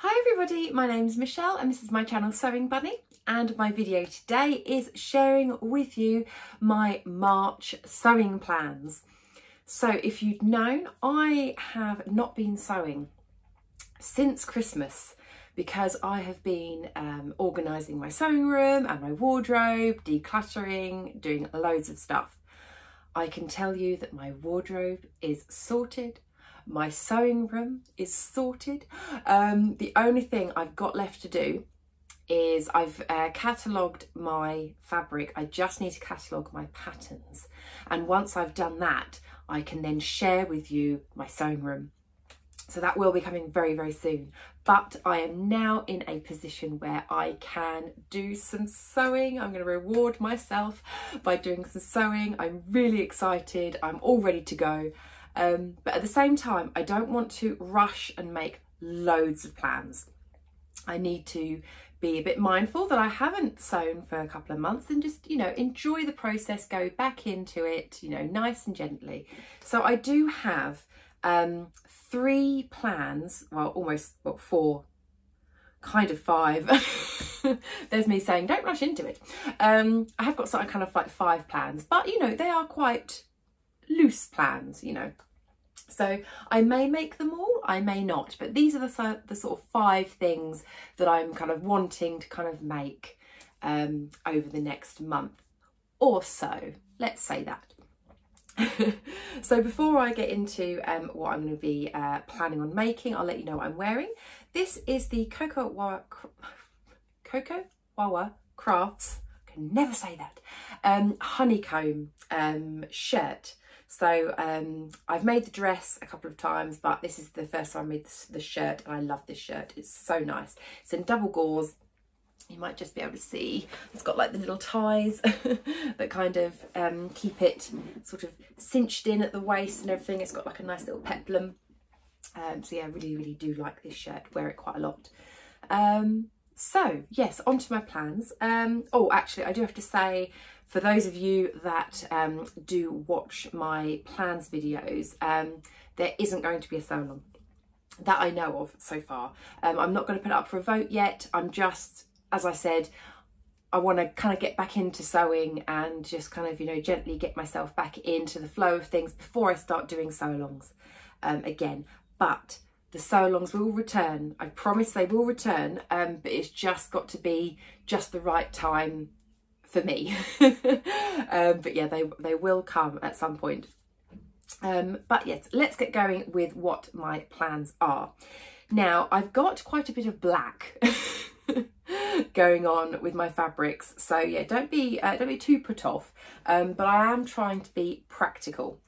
Hi everybody, my name's Michelle and this is my channel Sewing Bunny, and my video today is sharing with you my March sewing plans. So if you'd known, I have not been sewing since Christmas because I have been organising my sewing room and my wardrobe, decluttering, doing loads of stuff. I can tell you that my wardrobe is sorted. My sewing room is sorted. The only thing I've got left to do is I've catalogued my fabric. I just need to catalogue my patterns. And once I've done that, I can then share with you my sewing room. So that will be coming very, very soon. But I am now in a position where I can do some sewing. I'm going to reward myself by doing some sewing. I'm really excited. I'm all ready to go. But at the same time, I don't want to rush and make loads of plans. I need to be a bit mindful that I haven't sewn for a couple of months and just, enjoy the process, go back into it, nice and gently. So I do have 3 plans, well, 4, kind of 5. There's me saying, don't rush into it. I have got sort of kind of like 5 plans, but, they are quite loose plans, So I may make them all, I may not, but these are the sort of 5 things that I'm kind of wanting to kind of make over the next month or so. Let's say that. So before I get into what I'm going to be planning on making, I'll let you know what I'm wearing. This is the Cocoa Wawa Crafts, I can never say that, honeycomb shirt. So I've made the dress a couple of times, but this is the first time I made the shirt, and I love this shirt. It's so nice. It's in double gauze. You might just be able to see. It's got like the little ties that kind of keep it sort of cinched in at the waist and everything. It's got like a nice little peplum. So yeah, I really, really do like this shirt. Wear it quite a lot. So yes, on to my plans. Oh, actually, I do have to say, for those of you that do watch my plans videos, there isn't going to be a sew along that I know of so far. I'm not going to put it up for a vote yet. I'm just, as I said, I want to kind of get back into sewing and just kind of, gently get myself back into the flow of things before I start doing sew alongs again. But the sew alongs will return. I promise they will return, but it's just got to be just the right time for me. But yeah, they will come at some point. But yes, let's get going with what my plans are. Now, I've got quite a bit of black going on with my fabrics, so yeah, don't be too put off, but I am trying to be practical.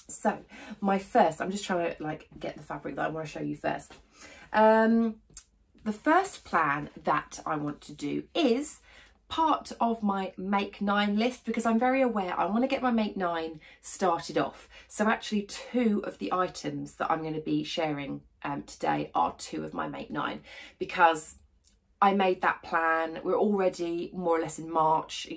So I'm just trying to get the fabric that I want to show you first. The first plan that I want to do is part of my Make 9 list, because I'm very aware I want to get my Make 9 started off. So actually 2 of the items that I'm going to be sharing today are 2 of my Make 9, because I made that plan. We're already more or less in March,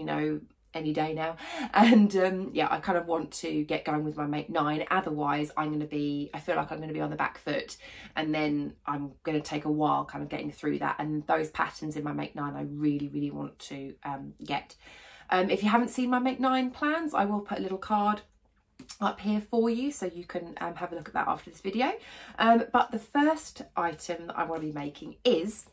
any day now, and yeah, I kind of want to get going with my Make 9. Otherwise I feel like I'm going to be on the back foot, and then I'm going to take a while kind of getting through that, and those patterns in my Make 9 I really, really want to get. If you haven't seen my Make 9 plans, I will put a little card up here for you, so you can have a look at that after this video. But the first item that I want to be making is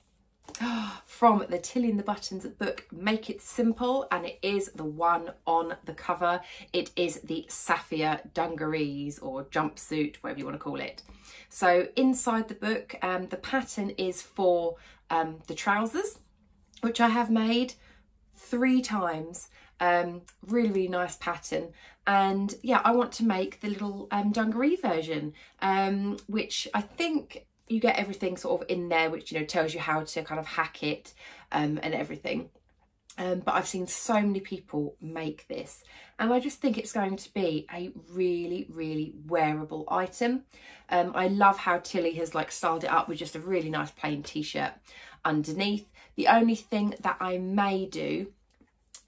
from the Tilly and the Buttons book, Make It Simple, and it is the one on the cover. It is the Sapphire dungarees or jumpsuit, whatever you want to call it. So inside the book, the pattern is for the trousers, which I have made 3 times. Really, really nice pattern. And yeah, I want to make the little dungaree version, which I think you get everything sort of in there, which tells you how to kind of hack it and everything. But I've seen so many people make this, and I just think it's going to be a really, really wearable item. I love how Tilly has styled it up with just a really nice plain t-shirt underneath. The only thing that I may do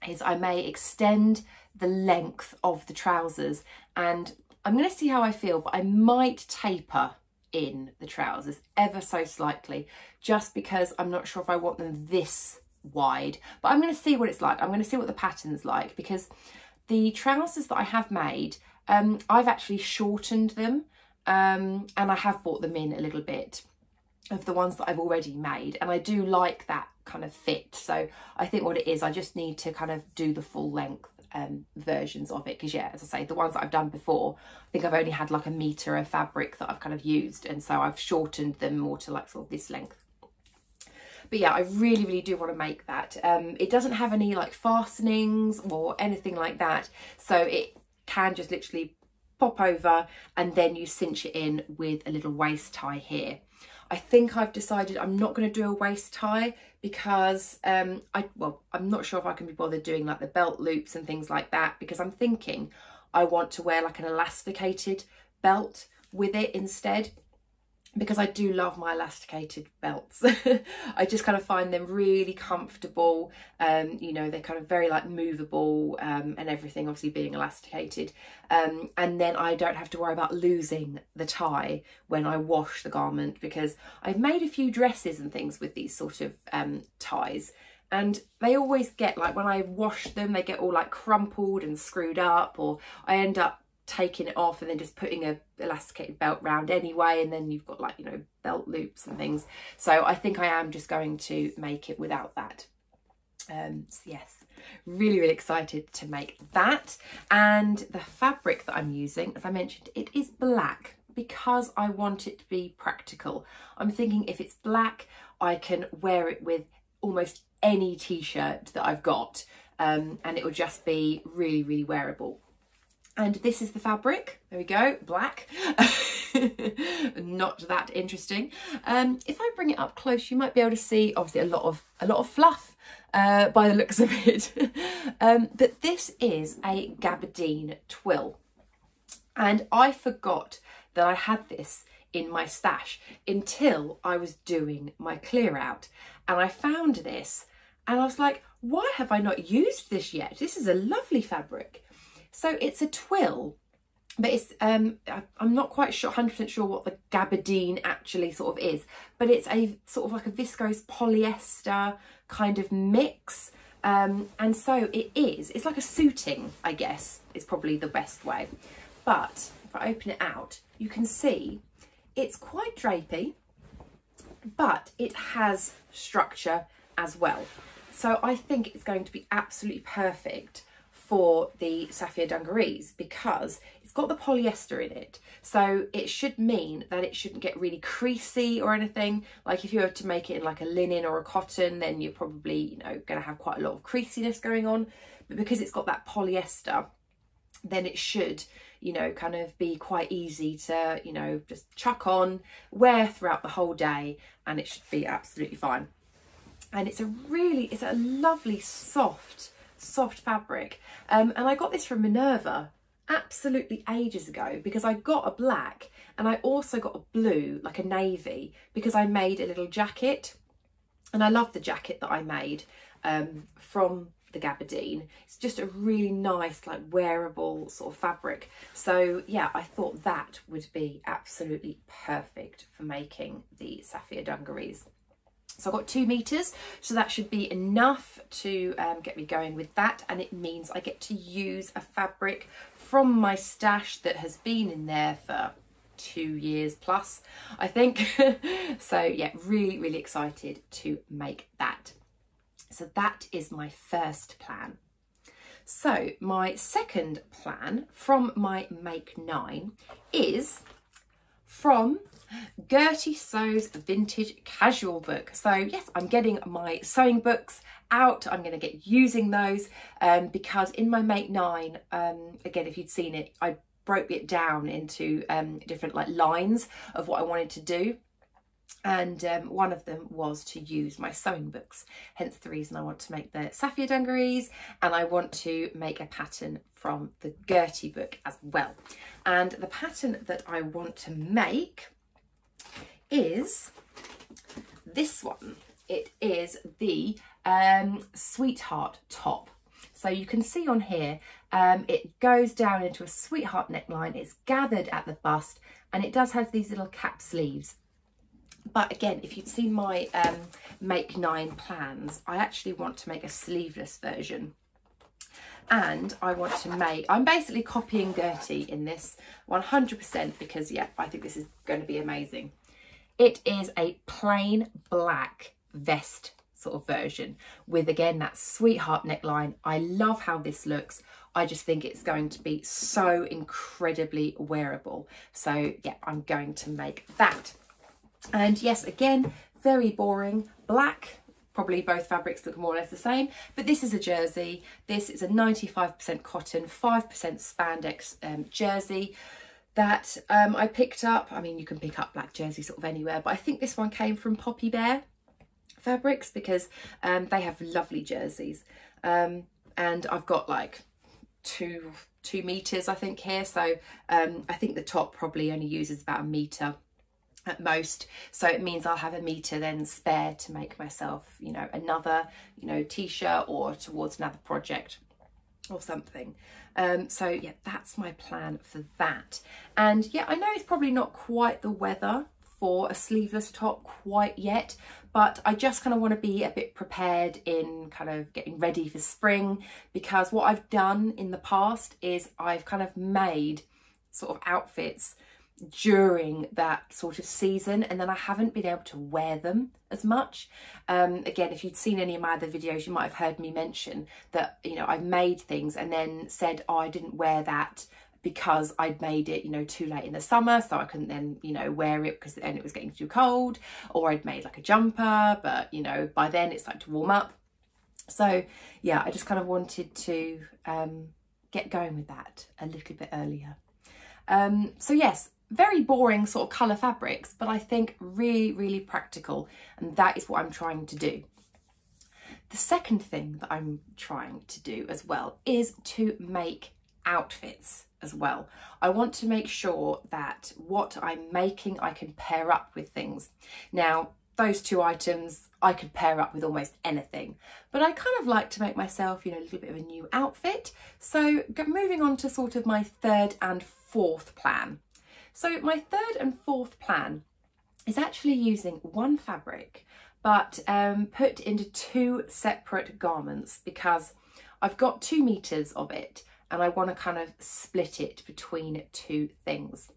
is I may extend the length of the trousers, and I'm going to see how I feel, but I might taper in the trousers ever so slightly, just because I'm not sure if I want them this wide, but I'm going to see what it's like. I'm going to see what the pattern's like, because the trousers that I have made, I've actually shortened them, and I have brought them in a little bit of the ones that I've already made, and I do like that kind of fit. So I think what it is, I just need to kind of do the full length versions of it, because yeah, as I say, the ones that I've done before, I think I've only had like 1 metre of fabric that I've kind of used, and so I've shortened them more to like sort of this length. But yeah, I really do want to make that. It doesn't have any like fastenings or anything like that, so it can just literally pop over, and then you cinch it in with a little waist tie here. I think I've decided I'm not going to do a waist tie, because I'm not sure if I can be bothered doing like the belt loops and things like that, because I'm thinking I want to wear like an elasticated belt with it instead, because I do love my elasticated belts. I just kind of find them really comfortable. You know, they're kind of very like movable, and everything obviously being elasticated. And then I don't have to worry about losing the tie when I wash the garment, because I've made a few dresses and things with these sort of ties, and they always get like, when I wash them, they get all like crumpled and screwed up, or I end up taking it off and then just putting a elasticated belt round anyway, and then you've got like, you know, belt loops and things. So I think I am just going to make it without that. So yes, really excited to make that. And the fabric that I'm using, as I mentioned, it is black, because I want it to be practical. I'm thinking if it's black, I can wear it with almost any t-shirt that I've got, and it will just be really wearable. And this is the fabric. There we go, black. Not that interesting. If I bring it up close, you might be able to see obviously a lot of fluff by the looks of it. But this is a gabardine twill, and I forgot that I had this in my stash until I was doing my clear out, and I found this, and I was like, why have I not used this yet? This is a lovely fabric. So it's a twill, but it's I'm not quite sure, 100% sure what the gabardine actually sort of is, but it's a sort of like a viscose polyester kind of mix, and so it's like a suiting, I guess, is probably the best way. But if I open it out, you can see it's quite drapey, but it has structure as well. So I think it's going to be absolutely perfect for the Safiya dungarees, because it's got the polyester in it, so it should mean that it shouldn't get really creasy or anything. Like if you were to make it in like a linen or a cotton, then you're probably, you know, going to have quite a lot of creasiness going on, but because it's got that polyester, then it should, you know, kind of be quite easy to, you know, just chuck on, wear throughout the whole day, and it should be absolutely fine. And it's a lovely soft fabric, and I got this from Minerva absolutely ages ago, because I got a black and I also got a blue, like a navy, because I made a little jacket, and I love the jacket that I made from the gabardine. It's just a really nice, like, wearable sort of fabric. So yeah, I thought that would be absolutely perfect for making the Safiya dungarees. So I've got 2 meters, so that should be enough to get me going with that, and it means I get to use a fabric from my stash that has been in there for 2 years plus, I think. So yeah, really excited to make that. So that is my first plan. So my second plan from my Make 9 is from Gertie Sew's Vintage Casual book. So yes, I'm getting my sewing books out. I'm going to get using those because in my Make 9, again, if you'd seen it, I broke it down into different like lines of what I wanted to do. And one of them was to use my sewing books, hence the reason I want to make the Safiya dungarees, and I want to make a pattern from the Gertie book as well. And the pattern that I want to make is this one. It is the Sweetheart top. So you can see on here, it goes down into a sweetheart neckline. It's gathered at the bust and it does have these little cap sleeves. But again, if you'd seen my Make 9 plans, I actually want to make a sleeveless version. And I want to make, I'm basically copying Gertie in this 100% because, yeah, I think this is going to be amazing. It is a plain black vest sort of version with, again, that sweetheart neckline. I love how this looks. I just think it's going to be so incredibly wearable. So, yeah, I'm going to make that. And yes, again, very boring, black. Probably both fabrics look more or less the same, but this is a jersey. This is a 95% cotton, 5% spandex jersey that I picked up. I mean, you can pick up black jerseys sort of anywhere, but I think this one came from Poppy Bear Fabrics because they have lovely jerseys. And I've got like two meters, I think, here. So I think the top probably only uses about a meter at most, so it means I'll have a meter then spare to make myself, you know, another, you know, t-shirt or towards another project or something. So yeah, that's my plan for that. And yeah, I know it's probably not quite the weather for a sleeveless top quite yet, but I just kind of want to be a bit prepared in kind of getting ready for spring, because what I've done in the past is I've kind of made sort of outfits during that sort of season, and then I haven't been able to wear them as much. Again, if you'd seen any of my other videos, you might have heard me mention that, you know, I've made things and then said, oh, I didn't wear that because I'd made it, you know, too late in the summer, so I couldn't then, you know, wear it because then it was getting too cold, or I'd made like a jumper, but, you know, by then it's starting to warm up. So yeah, I just kind of wanted to get going with that a little bit earlier. So yes, very boring sort of colour fabrics, but I think really, really practical, and that is what I'm trying to do. The second thing that I'm trying to do as well is to make outfits as well. I want to make sure that what I'm making I can pair up with things. Now, those two items I could pair up with almost anything, but I kind of like to make myself, you know, a little bit of a new outfit. So moving on to sort of my third and fourth plan. So my third and fourth plan is actually using one fabric, but put into two separate garments, because I've got 2 meters of it and I want to kind of split it between two things.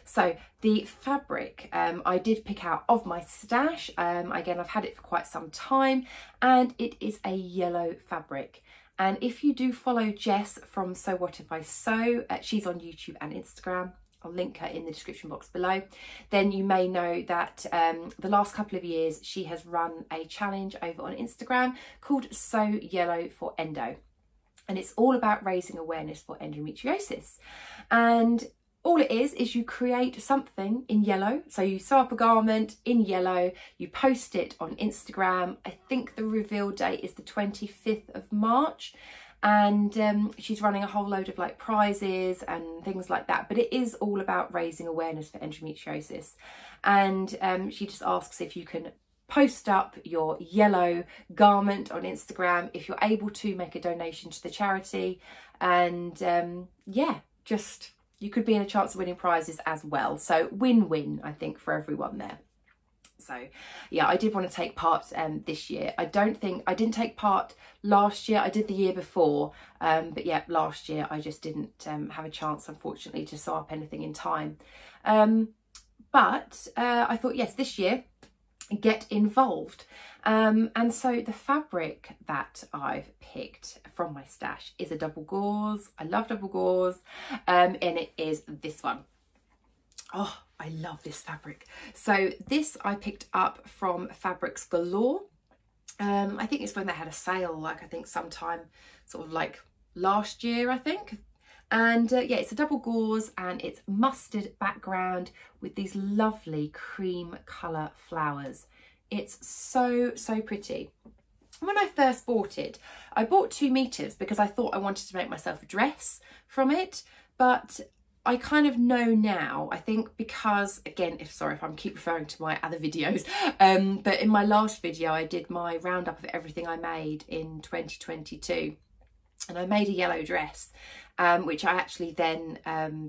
So the fabric I did pick out of my stash. Again, I've had it for quite some time, and it is a yellow fabric. And if you do follow Jess from So What If I Sew, she's on YouTube and Instagram, I'll link her in the description box below, then you may know that the last couple of years she has run a challenge over on Instagram called Sew Yellow for Endo. And it's all about raising awareness for endometriosis. And all it is you create something in yellow. So you sew up a garment in yellow, you post it on Instagram. I think the reveal date is the 25th of March. And she's running a whole load of like prizes and things like that, but it is all about raising awareness for endometriosis. And she just asks if you can post up your yellow garment on Instagram, if you're able to make a donation to the charity, and yeah, just you could be in a chance of winning prizes as well. So win-win, I think, for everyone there. So yeah, I did want to take part this year. I didn't take part last year. I did the year before, but yeah, last year I just didn't have a chance, unfortunately, to sew up anything in time. But I thought, yes, this year, get involved. And so the fabric that I've picked from my stash is a double gauze. I love double gauze, and it is this one. Oh, I love this fabric. So this I picked up from Fabrics Galore. I think it's when they had a sale, like I think sometime sort of like last year, I think. And yeah, it's a double gauze and it's mustard background with these lovely cream colour flowers. It's so, so pretty. When I first bought it, I bought 2 meters because I thought I wanted to make myself a dress from it, but I kind of know now, I think, because again, sorry if I keep referring to my other videos, but in my last video I did my roundup of everything I made in 2022. and I made a yellow dress, which I actually then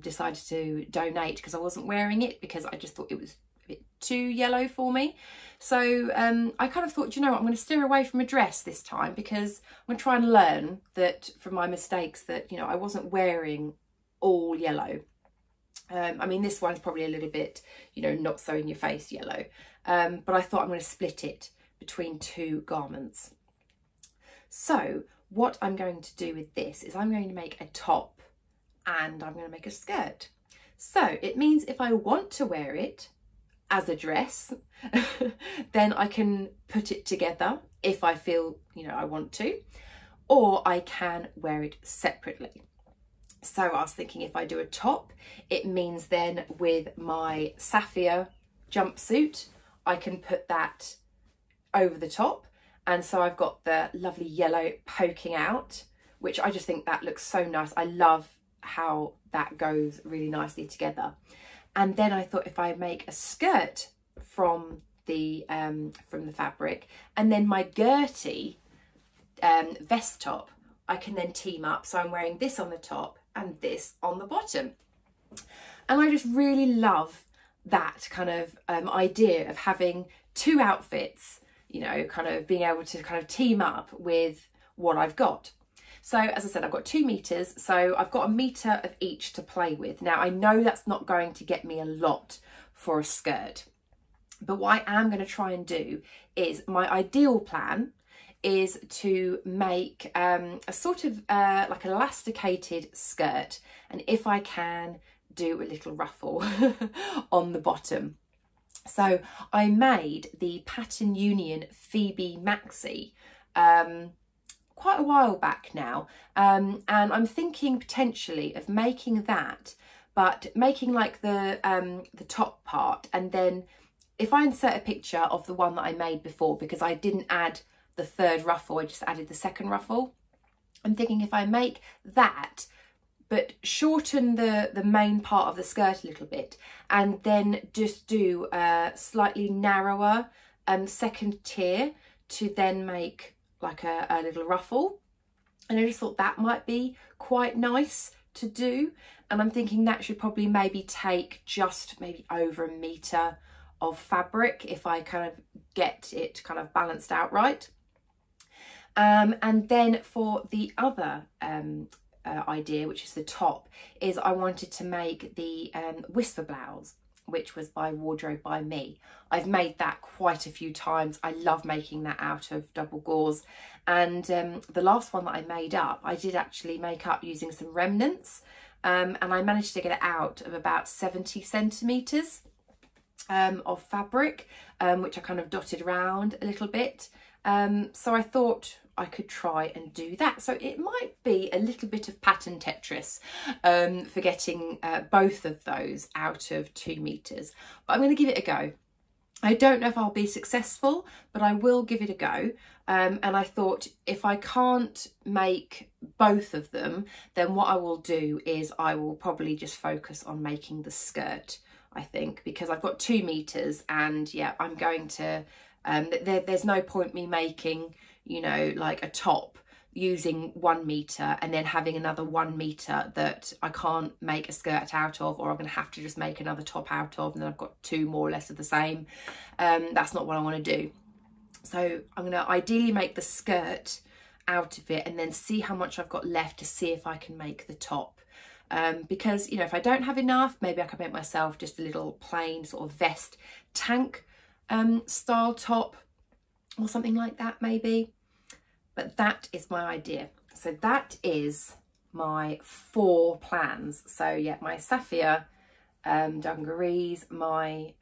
decided to donate because I wasn't wearing it, because I just thought it was a bit too yellow for me. So I kind of thought, you know what, I'm going to steer away from a dress this time, because I'm going to try and learn that from my mistakes that, you know, I wasn't wearing all yellow. I mean, this one's probably a little bit, you know, not so in your face yellow, but I thought I'm going to split it between two garments. So what I'm going to do with this is I'm going to make a top and I'm going to make a skirt. So it means if I want to wear it as a dress, then I can put it together if I feel, you know, I want to, or I can wear it separately. So I was thinking, if I do a top, it means then with my sapphire jumpsuit, I can put that over the top. And so I've got the lovely yellow poking out, which I just think that looks so nice. I love how that goes really nicely together. And then I thought, if I make a skirt from the fabric, and then my Gertie vest top, I can then team up. So I'm wearing this on the top and this on the bottom. And I just really love that kind of idea of having two outfits, you know, kind of being able to kind of team up with what I've got. So as I said, I've got 2 meters, so I've got a meter of each to play with. Now I know that's not going to get me a lot for a skirt, but what I am going to try and do is, my ideal plan is to make a sort of like an elasticated skirt, and if I can, do a little ruffle on the bottom. So I made the Pattern Union Phoebe Maxi quite a while back now, and I'm thinking potentially of making that, but making like the top part, and then if I insert a picture of the one that I made before, because I didn't add the 3rd ruffle, I just added the 2nd ruffle. I'm thinking if I make that, but shorten the main part of the skirt a little bit, and then just do a slightly narrower 2nd tier to then make like a little ruffle. And I just thought that might be quite nice to do. And I'm thinking that should probably maybe take just maybe over a meter of fabric if I kind of get it kind of balanced out right. And then for the other idea, which is the top, is I wanted to make the whisper blouse, which was by Wardrobe by Me. I've made that quite a few times. I love making that out of double gauze. And the last one that I made up, I did actually make up using some remnants, and I managed to get it out of about 70 centimetres of fabric, which I kind of dotted around a little bit. So I thought I could try and do that. So it might be a little bit of pattern Tetris for getting both of those out of 2 meters, but I'm going to give it a go. I don't know if I'll be successful, but I will give it a go. And I thought, if I can't make both of them, then what I will do is I will probably just focus on making the skirt, I think, because I've got 2 meters, and yeah, I'm going to there's no point me making, you know, like a top using 1 meter and then having another 1 meter that I can't make a skirt out of, or I'm going to have to just make another top out of, and then I've got 2 more or less of the same. That's not what I want to do. So I'm going to ideally make the skirt out of it and then see how much I've got left to see if I can make the top. Because, you know, if I don't have enough, maybe I can make myself just a little plain sort of vest tank style top or something like that maybe. But that is my idea. So that is my 4 plans. So yeah, my sapphire dungarees, my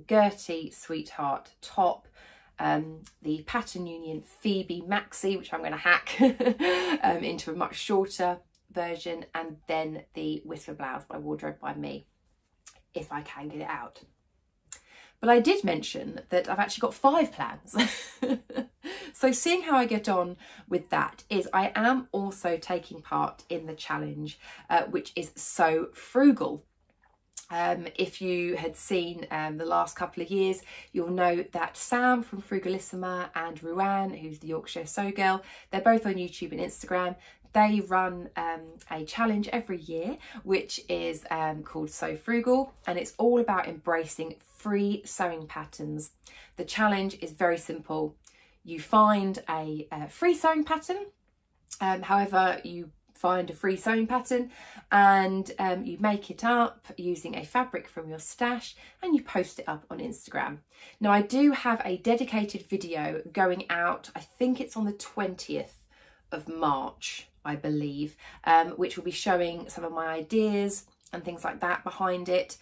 Gertie Sweetheart top, the Pattern Union Phoebe Maxi, which I'm going to hack into a much shorter version, and then the Whisper Blouse by Wardrobe by Me, if I can get it out. But I did mention that I've actually got 5 plans. So seeing how I get on with that, is I am also taking part in the challenge, which is So Frugal. If you had seen the last couple of years, you'll know that Sam from Frugalisama and Ruan, who's the Yorkshire Sew Girl, they're both on YouTube and Instagram. They run a challenge every year, which is called So Frugal, and it's all about embracing free sewing patterns. The challenge is very simple. You find a free sewing pattern, however you find a free sewing pattern, and you make it up using a fabric from your stash and you post it up on Instagram. Now, I do have a dedicated video going out, I think it's on the 20th of March, I believe, which will be showing some of my ideas and things like that behind it,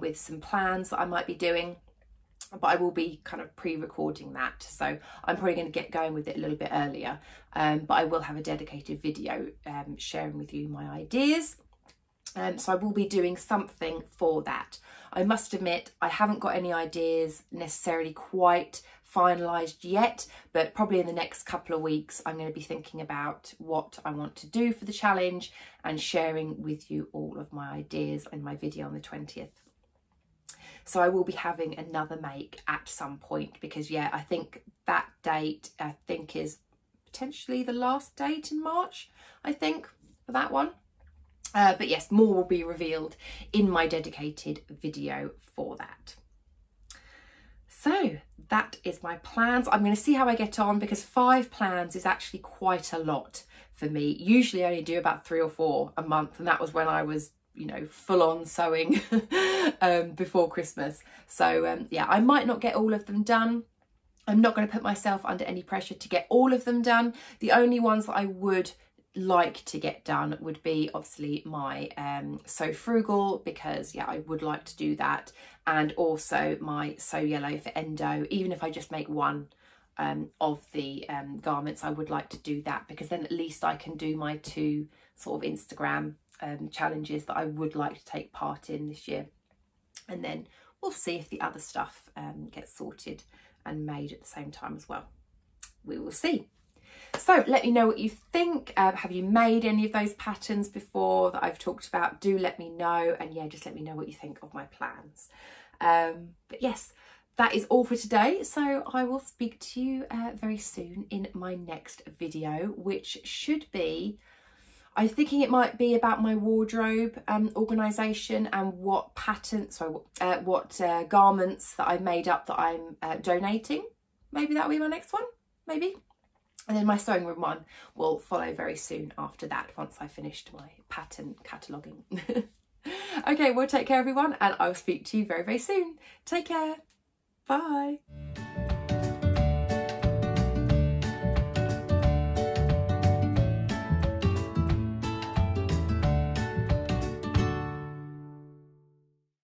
with some plans that I might be doing. But I will be kind of pre-recording that, so I'm probably going to get going with it a little bit earlier, but I will have a dedicated video sharing with you my ideas, so I will be doing something for that. I must admit I haven't got any ideas necessarily quite finalised yet, but probably in the next couple of weeks I'm going to be thinking about what I want to do for the challenge and sharing with you all of my ideas in my video on the 20th. So I will be having another make at some point, because yeah, I think that date is potentially the last date in March, I think, for that one. But yes, more will be revealed in my dedicated video for that. So that is my plans. I'm going to see how I get on, because 5 plans is actually quite a lot for me. Usually I only do about 3 or 4 a month, and that was when I was, you know, full on sewing before Christmas. So yeah, I might not get all of them done. I'm not going to put myself under any pressure to get all of them done. The only ones that I would like to get done would be obviously my So Frugal, because yeah, I would like to do that, and also my So Yellow for Endo. Even if I just make one of the garments, I would like to do that, because then at least I can do my 2 sort of Instagram challenges that I would like to take part in this year, and then we'll see if the other stuff gets sorted and made at the same time as well. We will see. So let me know what you think. Have you made any of those patterns before that I've talked about? Do let me know, and yeah, just let me know what you think of my plans. But yes, that is all for today, so I will speak to you very soon in my next video, which should be, I'm thinking it might be about my wardrobe organisation and what patterns, what garments that I've made up that I'm donating. Maybe that'll be my next one, maybe. And then my sewing room one will follow very soon after that, once I finished my pattern cataloguing. Okay, well, take care everyone, and I'll speak to you very, very soon. Take care. Bye.